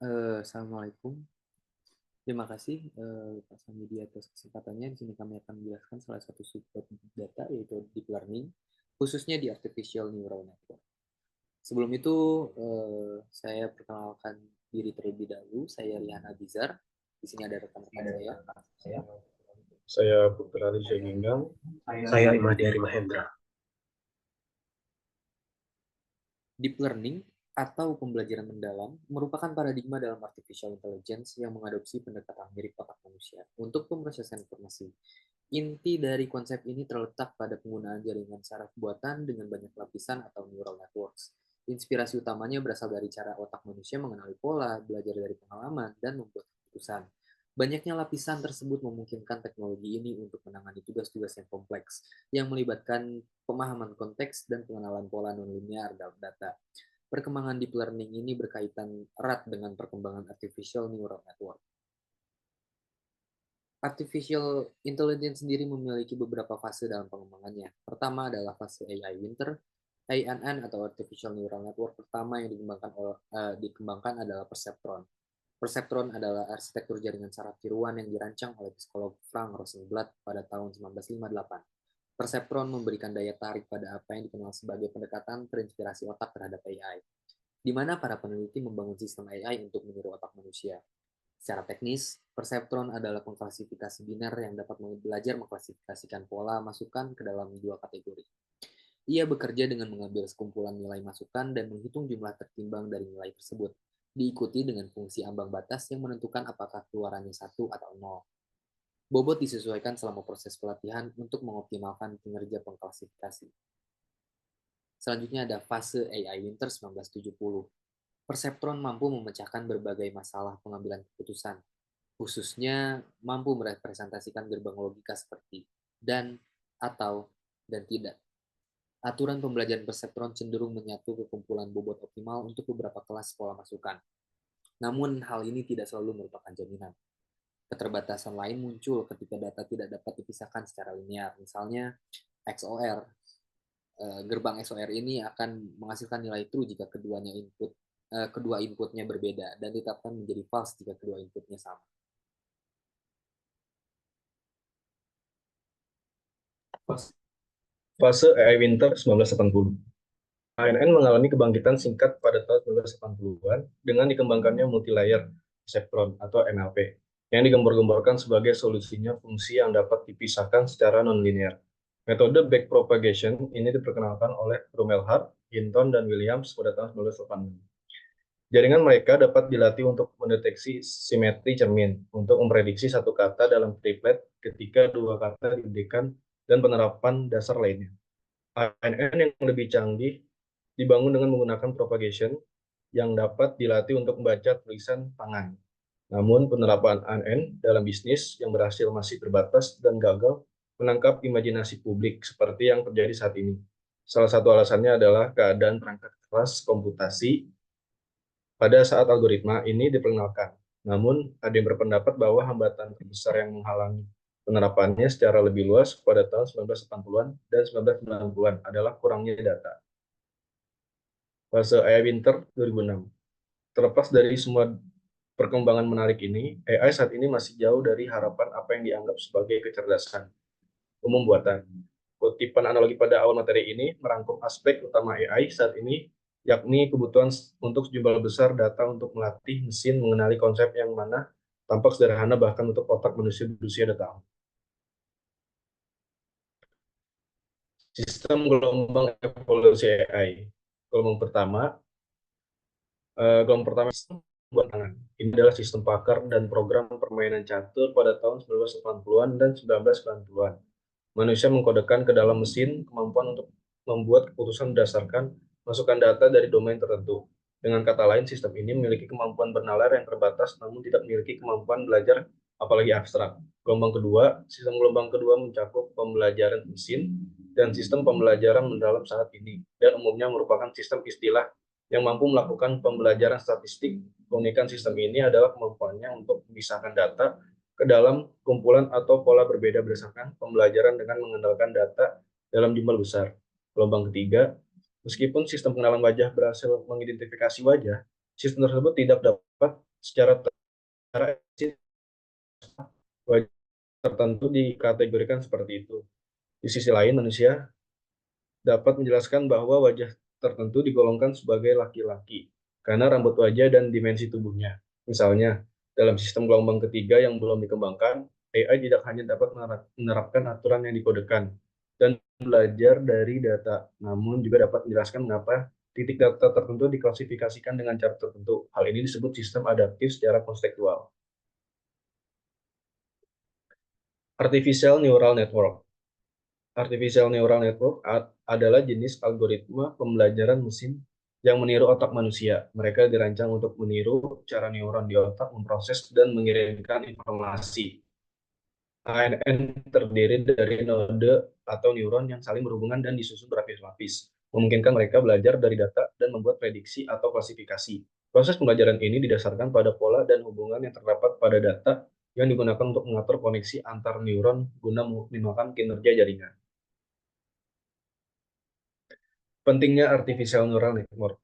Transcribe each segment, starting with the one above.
Assalamualaikum. Terima kasih Pak Samidi atas kesempatannya. Di sini kami akan menjelaskan salah satu subset data yaitu deep learning, khususnya di artificial neural network. Sebelum itu saya perkenalkan diri terlebih dahulu. Saya Rian Abizar. Di sini ada rekan-rekan saya. Saya Putra Alisya Ginggang. Saya Imadi Ari Mahendra. Deep learning atau pembelajaran mendalam merupakan paradigma dalam artificial intelligence yang mengadopsi pendekatan mirip otak manusia untuk pemrosesan informasi. Inti dari konsep ini terletak pada penggunaan jaringan saraf buatan dengan banyak lapisan atau neural networks. Inspirasi utamanya berasal dari cara otak manusia mengenali pola, belajar dari pengalaman, dan membuat keputusan. Banyaknya lapisan tersebut memungkinkan teknologi ini untuk menangani tugas-tugas yang kompleks, yang melibatkan pemahaman konteks dan pengenalan pola nonlinear dalam data. Perkembangan deep learning ini berkaitan erat dengan perkembangan artificial neural network. Artificial intelligence sendiri memiliki beberapa fase dalam pengembangannya. Pertama adalah fase AI winter. ANN atau Artificial Neural Network pertama yang dikembangkan adalah perceptron. Perceptron adalah arsitektur jaringan saraf tiruan yang dirancang oleh psikolog Frank Rosenblatt pada tahun 1958. Perceptron memberikan daya tarik pada apa yang dikenal sebagai pendekatan terinspirasi otak terhadap AI, di mana para peneliti membangun sistem AI untuk meniru otak manusia. Secara teknis, perseptron adalah pengklasifikasi biner yang dapat belajar mengklasifikasikan pola masukan ke dalam dua kategori. Ia bekerja dengan mengambil sekumpulan nilai masukan dan menghitung jumlah tertimbang dari nilai tersebut, diikuti dengan fungsi ambang batas yang menentukan apakah keluarannya 1 atau 0. Bobot disesuaikan selama proses pelatihan untuk mengoptimalkan kinerja pengklasifikasi. Selanjutnya ada fase AI Winter 1970. Perseptron mampu memecahkan berbagai masalah pengambilan keputusan, khususnya mampu merepresentasikan gerbang logika seperti dan, atau, dan tidak. Aturan pembelajaran perseptron cenderung menyatu ke kumpulan bobot optimal untuk beberapa kelas pola masukan. Namun, hal ini tidak selalu merupakan jaminan. Keterbatasan lain muncul ketika data tidak dapat dipisahkan secara linear. Misalnya, XOR. Gerbang XOR ini akan menghasilkan nilai true jika kedua inputnya berbeda dan ditetapkan menjadi false jika kedua inputnya sama. Fase AI Winter 1980. ANN mengalami kebangkitan singkat pada tahun 1980-an dengan dikembangkannya multilayer perceptron atau MLP, yang digembar-gemborkan sebagai solusinya fungsi yang dapat dipisahkan secara nonlinear. Metode backpropagation ini diperkenalkan oleh Rumelhart, Hinton, dan Williams pada tahun 1980. Jaringan mereka dapat dilatih untuk mendeteksi simetri cermin, untuk memprediksi satu kata dalam triplet ketika dua kata dibedakan, dan penerapan dasar lainnya. ANN yang lebih canggih dibangun dengan menggunakan propagation yang dapat dilatih untuk membaca tulisan tangan. Namun penerapan ANN dalam bisnis yang berhasil masih terbatas dan gagal menangkap imajinasi publik seperti yang terjadi saat ini. Salah satu alasannya adalah keadaan perangkat keras komputasi pada saat algoritma ini diperkenalkan. Namun, ada yang berpendapat bahwa hambatan terbesar yang menghalangi penerapannya secara lebih luas pada tahun 1980-an dan 1990-an adalah kurangnya data. Fase AI Winter 2006. Terlepas dari semua perkembangan menarik ini, AI saat ini masih jauh dari harapan apa yang dianggap sebagai kecerdasan umum buatan. Kutipan analogi pada awal materi ini merangkum aspek utama AI saat ini, yakni kebutuhan untuk sejumlah besar data untuk melatih mesin mengenali konsep yang mana tampak sederhana bahkan untuk otak manusia berusia 2 tahun. Sistem gelombang evolusi AI. Gelombang pertama buat tangan. Ini adalah sistem pakar dan program permainan catur pada tahun 1980-an dan 1990-an. Manusia mengkodekan ke dalam mesin kemampuan untuk membuat keputusan berdasarkan masukan data dari domain tertentu. Dengan kata lain, sistem ini memiliki kemampuan bernalar yang terbatas namun tidak memiliki kemampuan belajar apalagi abstrak. Sistem gelombang kedua mencakup pembelajaran mesin dan sistem pembelajaran mendalam saat ini, dan umumnya merupakan sistem istilah yang mampu melakukan pembelajaran statistik. Keunikan sistem ini adalah kemampuannya untuk memisahkan data ke dalam kumpulan atau pola berbeda berdasarkan pembelajaran dengan mengandalkan data dalam jumlah besar. Gelombang ketiga, meskipun sistem pengenalan wajah berhasil mengidentifikasi wajah, sistem tersebut tidak dapat secara wajah tertentu dikategorikan seperti itu. Di sisi lain, manusia dapat menjelaskan bahwa wajah tertentu digolongkan sebagai laki-laki karena rambut wajah dan dimensi tubuhnya. Misalnya, dalam sistem gelombang ketiga yang belum dikembangkan, AI tidak hanya dapat menerapkan aturan yang dikodekan dan belajar dari data, namun juga dapat menjelaskan mengapa titik data tertentu diklasifikasikan dengan cara tertentu. Hal ini disebut sistem adaptif secara konstekstual. Artificial Neural Network. Artificial Neural Network adalah jenis algoritma pembelajaran mesin yang meniru otak manusia. Mereka dirancang untuk meniru cara neuron di otak memproses dan mengirimkan informasi. ANN terdiri dari node atau neuron yang saling berhubungan dan disusun berlapis-lapis, memungkinkan mereka belajar dari data dan membuat prediksi atau klasifikasi. Proses pembelajaran ini didasarkan pada pola dan hubungan yang terdapat pada data yang digunakan untuk mengatur koneksi antar neuron guna meminimalkan kinerja jaringan. Pentingnya Artificial Neural Network.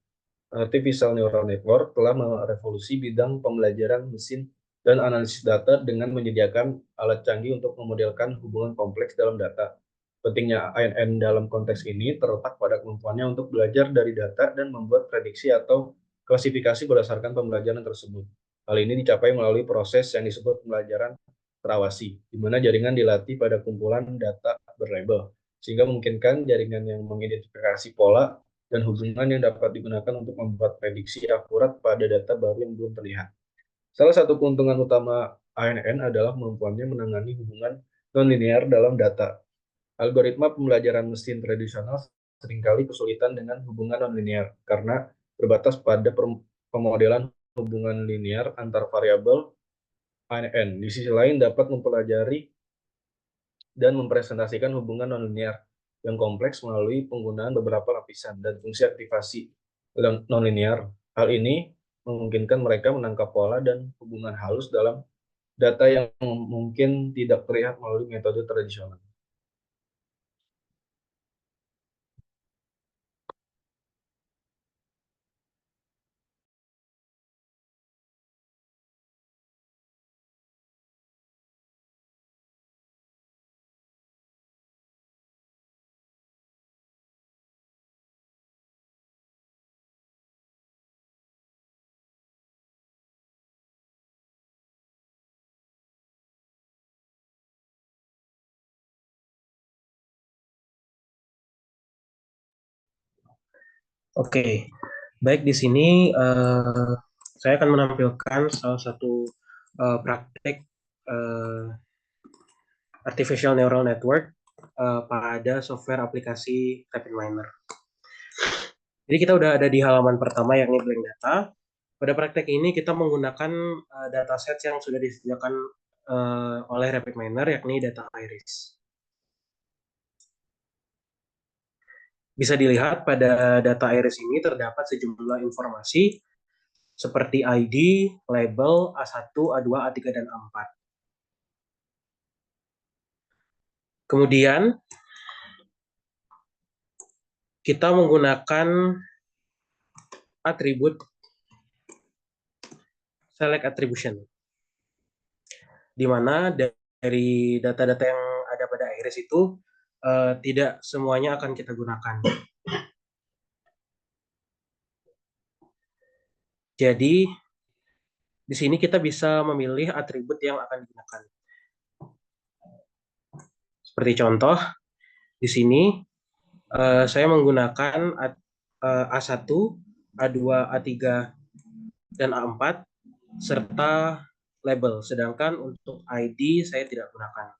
Artificial Neural Network telah merevolusi bidang pembelajaran mesin dan analisis data dengan menyediakan alat canggih untuk memodelkan hubungan kompleks dalam data. Pentingnya ANN dalam konteks ini terletak pada kemampuannya untuk belajar dari data dan membuat prediksi atau klasifikasi berdasarkan pembelajaran tersebut. Hal ini dicapai melalui proses yang disebut pembelajaran terawasi, di mana jaringan dilatih pada kumpulan data berlabel, sehingga memungkinkan jaringan yang mengidentifikasi pola dan hubungan yang dapat digunakan untuk membuat prediksi akurat pada data baru yang belum terlihat. Salah satu keuntungan utama ANN adalah kemampuannya menangani hubungan nonlinear dalam data. Algoritma pembelajaran mesin tradisional seringkali kesulitan dengan hubungan nonlinear karena terbatas pada pemodelan hubungan linear antar variabel. ANN di sisi lain dapat mempelajari dan mempresentasikan hubungan nonlinear yang kompleks melalui penggunaan beberapa lapisan dan fungsi aktivasi nonlinear. Hal ini memungkinkan mereka menangkap pola dan hubungan halus dalam data yang mungkin tidak terlihat melalui metode tradisional. Oke, baik di sini saya akan menampilkan salah satu praktek artificial neural network pada software aplikasi RapidMiner. Jadi kita udah ada di halaman pertama yakni blank data. Pada praktek ini kita menggunakan dataset yang sudah disediakan oleh RapidMiner yakni data iris. Bisa dilihat pada data iris ini terdapat sejumlah informasi seperti ID, label, A1, A2, A3, dan A4. Kemudian kita menggunakan atribut select attribution, di mana dari data-data yang ada pada iris itu tidak semuanya akan kita gunakan. Jadi di sini kita bisa memilih atribut yang akan digunakan. Seperti contoh, di sini saya menggunakan A1, A2, A3, dan A4 serta label, sedangkan untuk ID saya tidak gunakan.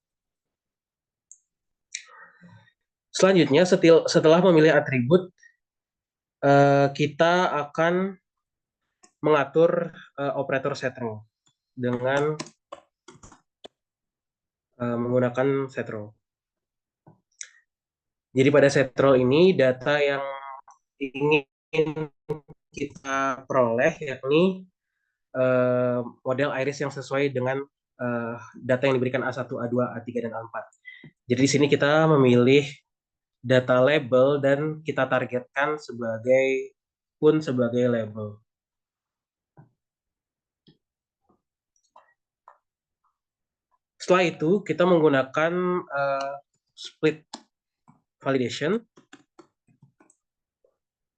Selanjutnya, setelah memilih atribut, kita akan mengatur operator setrow dengan menggunakan setrow. Jadi pada setrow ini data yang ingin kita peroleh yakni model iris yang sesuai dengan data yang diberikan A1, A2, A3, dan A4. Jadi di sini kita memilih data label dan kita targetkan sebagai label. Setelah itu kita menggunakan split validation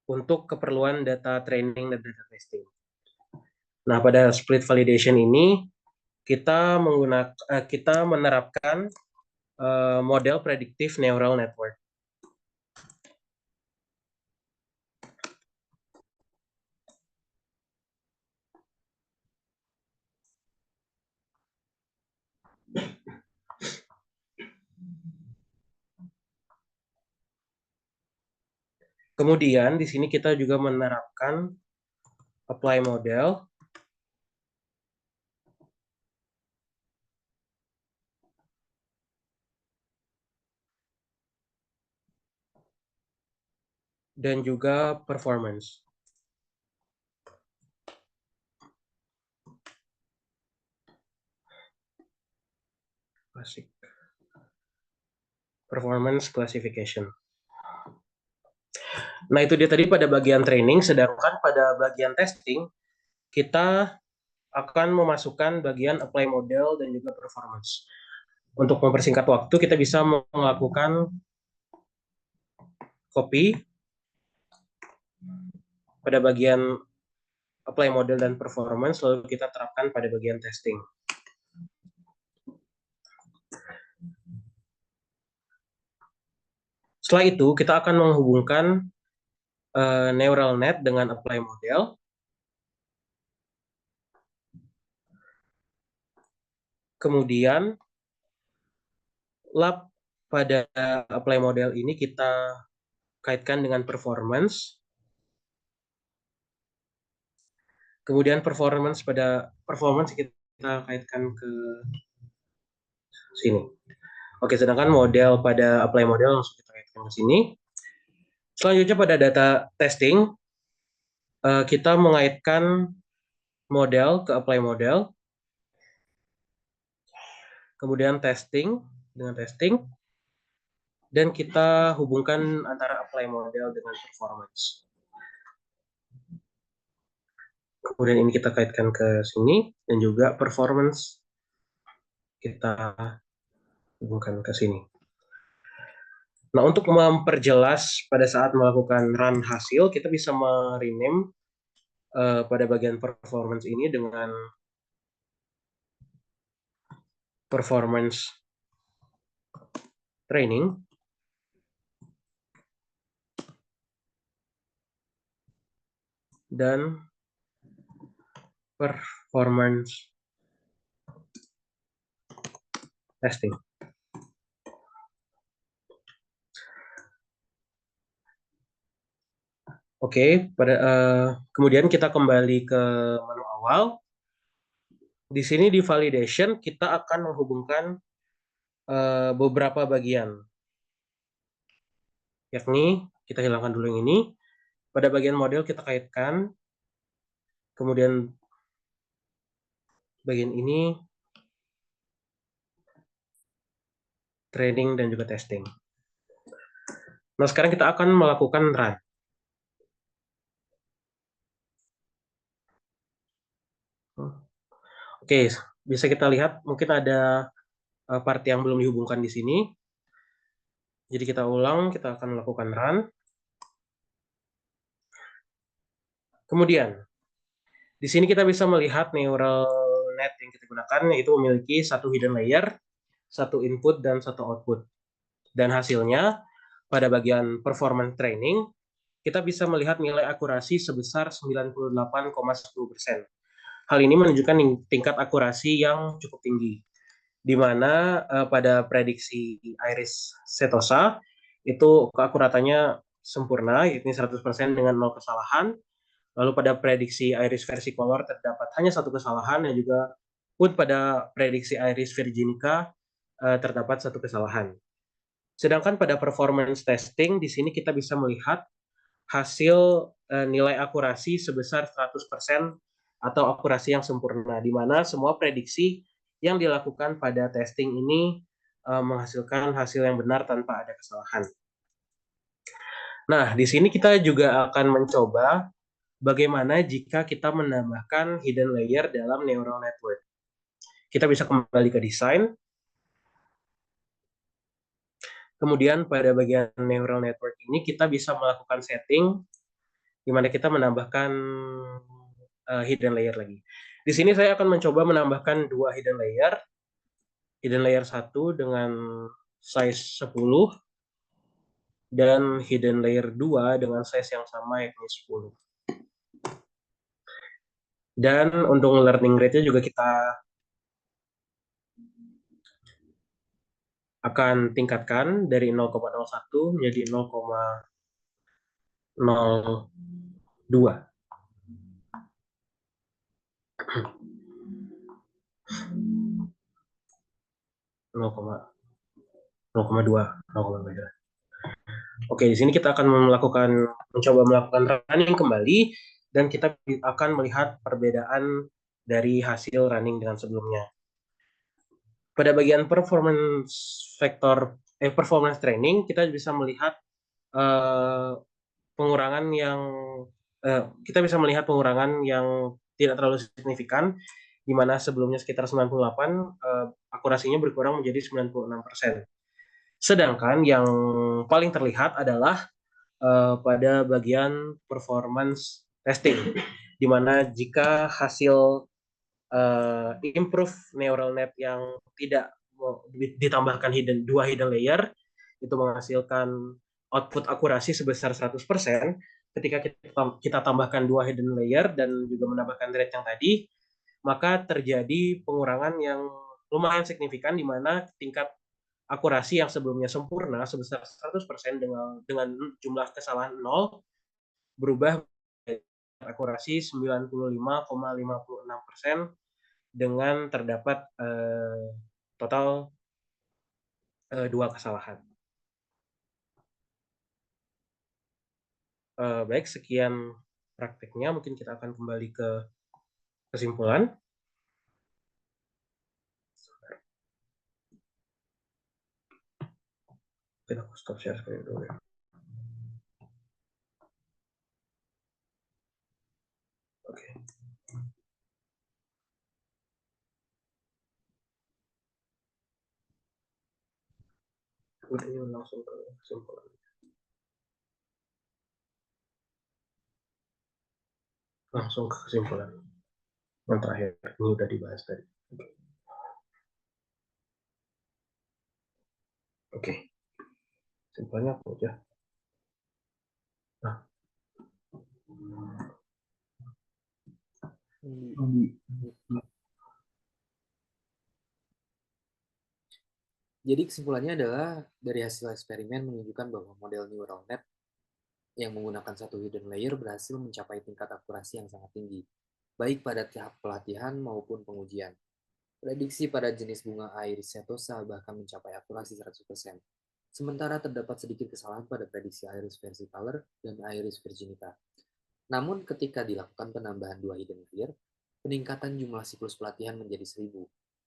untuk keperluan data training dan data testing. Nah, pada split validation ini kita menerapkan model predictive neural network. Kemudian di sini kita juga menerapkan apply model dan juga performance. Basic performance classification. Nah, itu dia tadi pada bagian training, sedangkan pada bagian testing kita akan memasukkan bagian apply model dan juga performance. Untuk mempersingkat waktu, kita bisa melakukan copy pada bagian apply model dan performance, lalu kita terapkan pada bagian testing. Setelah itu, kita akan menghubungkan neural net dengan apply model. Kemudian, lab pada apply model ini kita kaitkan dengan performance. Kemudian performance kita kaitkan ke sini. Oke, sedangkan model pada apply model langsung kita kaitkan ke sini. Selanjutnya pada data testing, kita mengaitkan model ke apply model. Kemudian testing dengan testing. Dan kita hubungkan antara apply model dengan performance. Kemudian ini kita kaitkan ke sini, dan juga performance kita hubungkan ke sini. Nah, untuk memperjelas pada saat melakukan run hasil, kita bisa merename pada bagian performance ini dengan performance training. Dan performance testing. Oke, kemudian kita kembali ke menu awal. Di sini di validation kita akan menghubungkan beberapa bagian. Yakni kita hilangkan dulu yang ini. Pada bagian model kita kaitkan. Kemudian bagian ini training dan juga testing. Nah, sekarang kita akan melakukan run. Oke, bisa kita lihat mungkin ada part yang belum dihubungkan di sini. Jadi kita ulang, kita akan melakukan run. Kemudian, di sini kita bisa melihat neural net yang kita gunakan, yaitu memiliki satu hidden layer, satu input, dan satu output. Dan hasilnya, pada bagian performance training, kita bisa melihat nilai akurasi sebesar 98,10%. Hal ini menunjukkan tingkat akurasi yang cukup tinggi, di mana pada prediksi iris setosa itu keakuratannya sempurna, yakni 100% dengan 0 kesalahan. Lalu pada prediksi iris versicolor terdapat hanya satu kesalahan, dan juga pun pada prediksi iris virginica terdapat satu kesalahan. Sedangkan pada performance testing, di sini kita bisa melihat hasil nilai akurasi sebesar 100% atau akurasi yang sempurna, di mana semua prediksi yang dilakukan pada testing ini menghasilkan hasil yang benar tanpa ada kesalahan. Nah, di sini kita juga akan mencoba bagaimana jika kita menambahkan hidden layer dalam neural network. Kita bisa kembali ke desain, Kemudian pada bagian neural network ini kita bisa melakukan setting di mana kita menambahkan hidden layer lagi. Di sini saya akan mencoba menambahkan 2 hidden layer. Hidden layer 1 dengan size 10 dan hidden layer 2 dengan size yang sama yakni 10. Dan untuk learning rate-nya juga kita akan tingkatkan dari 0,01 menjadi 0,02. Oke, di sini kita akan mencoba melakukan running kembali dan kita akan melihat perbedaan dari hasil running dengan sebelumnya. Pada bagian performance training kita bisa melihat pengurangan yang tidak terlalu signifikan, di mana sebelumnya sekitar 98, akurasinya berkurang menjadi 96%. Sedangkan yang paling terlihat adalah pada bagian performance testing, di mana jika hasil improve neural net yang tidak ditambahkan dua hidden layer itu menghasilkan output akurasi sebesar 100%. Ketika kita tambahkan 2 hidden layer dan juga menambahkan rate yang tadi, maka terjadi pengurangan yang lumayan signifikan, di mana tingkat akurasi yang sebelumnya sempurna sebesar 100% dengan jumlah kesalahan 0 berubah akurasi 95,56% dengan terdapat total 2 kesalahan. Baik, sekian prakteknya. Mungkin kita akan kembali ke kesimpulan. Mungkin aku stop share screen dulu ya. Oke. Udah, langsung ke kesimpulan. Yang terakhir, ini udah dibahas tadi. Oke. Simpelnya apa aja? Nah. Jadi kesimpulannya adalah dari hasil eksperimen menunjukkan bahwa model neural net yang menggunakan satu hidden layer berhasil mencapai tingkat akurasi yang sangat tinggi, baik pada tahap pelatihan maupun pengujian. Prediksi pada jenis bunga Iris setosa bahkan mencapai akurasi 100%. Sementara terdapat sedikit kesalahan pada prediksi Iris versicolor dan Iris virginica. Namun ketika dilakukan penambahan 2 hidden layer, peningkatan jumlah siklus pelatihan menjadi 1000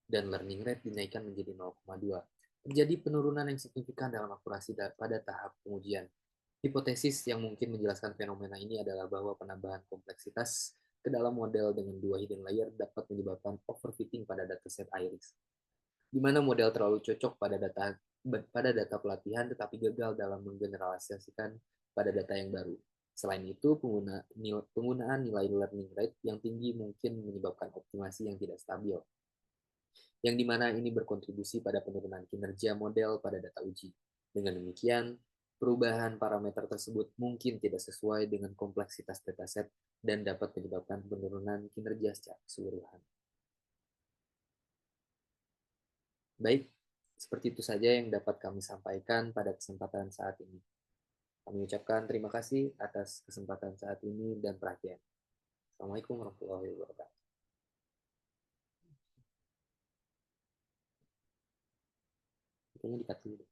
dan learning rate dinaikkan menjadi 0,2. Terjadi penurunan yang signifikan dalam akurasi pada tahap pengujian. Hipotesis yang mungkin menjelaskan fenomena ini adalah bahwa penambahan kompleksitas ke dalam model dengan 2 hidden layer dapat menyebabkan overfitting pada dataset Iris, di mana model terlalu cocok pada data pelatihan tetapi gagal dalam menggeneralisasikan pada data yang baru. Selain itu, penggunaan nilai learning rate yang tinggi mungkin menyebabkan optimasi yang tidak stabil, yang dimana ini berkontribusi pada penurunan kinerja model pada data uji. Dengan demikian, perubahan parameter tersebut mungkin tidak sesuai dengan kompleksitas dataset dan dapat menyebabkan penurunan kinerja secara keseluruhan. Baik, seperti itu saja yang dapat kami sampaikan pada kesempatan saat ini. Kami ucapkan terima kasih atas kesempatan saat ini dan perhatian. Assalamualaikum warahmatullahi wabarakatuh. Kayaknya dikat dulu.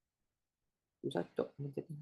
Susah cok mencetnya.